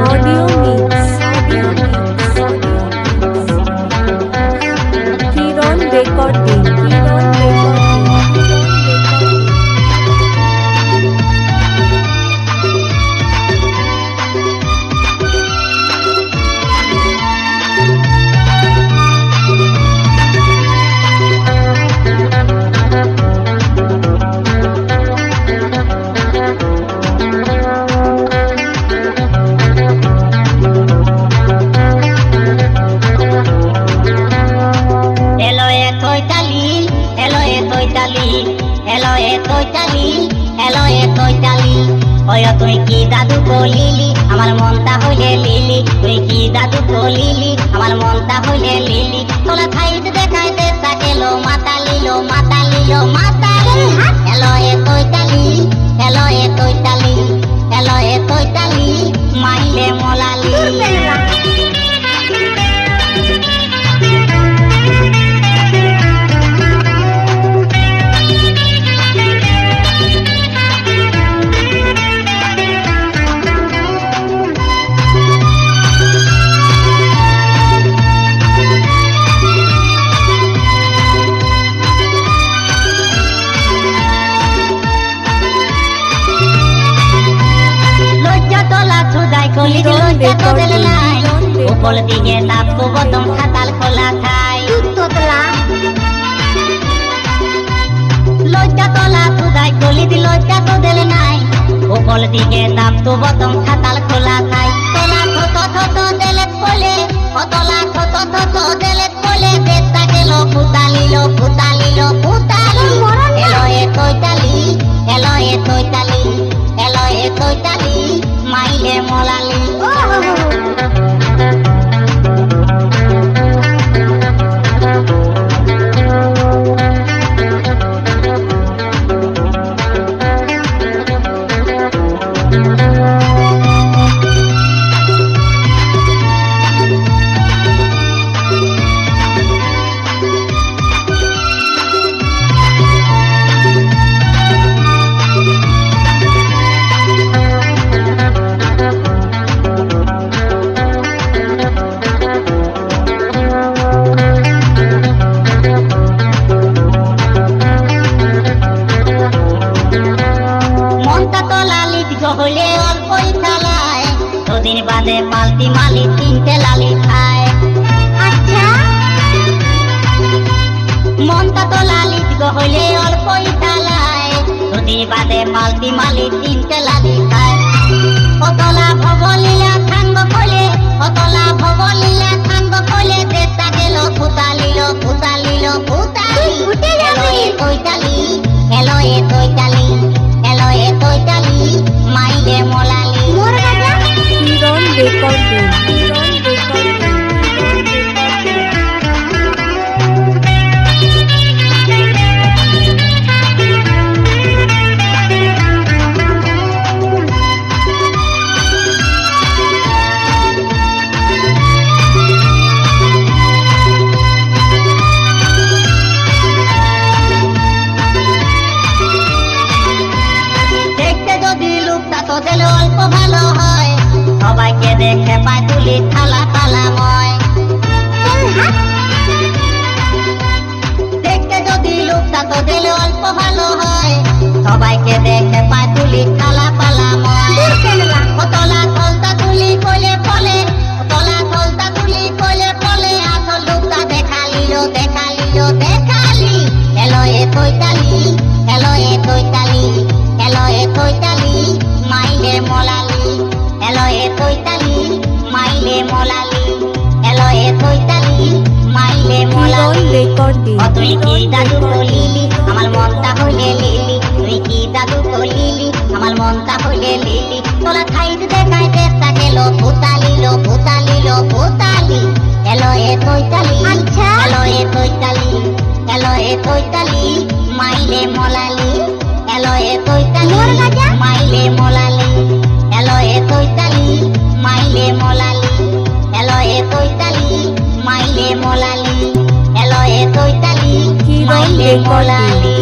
Audio mix. Kiron recording. তুই কি দাদু বলিলি আমার মনটা হইলে লিলি, তুই কি দাদু বলিলি আমার মনটা হইলে লিলি। তোলা খাইত দেখাইতে তাকেলো মাতালিলো মাতালিলো মাতালি। হ্যালো এ তৈতালি, হ্যালো এ তৈতালি, হ্যালো এ তৈতালি মাইলে মোলালি। উপর দিকে তাপো বদম খাতাল খোলা খাই লজ্জা তোলা খুদাই গলি দি লজ্জা তো দিল নাই। উপর দিকে তাপো বদম খাতাল খোলা খাই। তোলা থত থত দিলে বলে তোলা থত থত দিলে বলে দেতা গেল ফুতালিলো ফুতালিলো ফুতালি। এলো এ তৈতালি, এলো এ তৈতালি, এলো এ তৈতালি মাইলে মোলালি। দুদিন বাদে পাল্টি মালি তিনটে লালি খায়। আচ্ছা মনটা তো লালিত হইলে অল্পই চালায়। দুদিন বাদে পাল্টি মালি তিনটে লালি খায়। অতলা ভবলীলা খাঙ্গ কইলে, অতলা ভবলীলা খাঙ্গ কইলে দেশটা গেল ফুতালিলো ফুতালিলো ফুতালি। এলো এ তৈতালি, এলো এ তৈতালি, এলো এ তৈতালি মাইলে মোলালি। Kiron recording. দেখতে যদি লোকটা তো দিলে অল্প ভালো হয়, সবাইকে দেখে পায় তুলি থালা তালাময়। দেখতে যদি লোকটা তো দিলে অল্প ভালো হয়, সবাইকে দেখে পায় তুলি থালা পালাময়। কতলা থলতা তুলি কইলে বলে, কতলা থলতা তুলি কইলে বলে আসল লোকটা দেখালিলো দেখালিলো দেখালি। এলো এ তৈতালি, এলো এ তৈতালি, এলো এ তৈতালি মাইলে মোলালি। এলো এ তৈতালি মাইলে মোলালি, এলো এ তৈতালি মাইলে মোলালি। তুই কি দাদু বলিলি আমার মনটা হইলে লিলি, তুই কি দাদু বলিলি আমার মনটা হইলে লিলি। তোলা খাইতে দেখাইতে তাকেলো ফুতালিলো ফুতালিলো ফুতালি। এলো এ তৈতালি, এলো এ তৈতালি, এলো এ তৈতালি মাইলে মোলালি। এলো এ তৈতালি মাইলে মোলালি, এলো এ তৈতালি মাইলে মোলালি, এলো এ তৈতালি মাইলে মোলালি, এলো এ তৈতালি মাইলে মোলালি।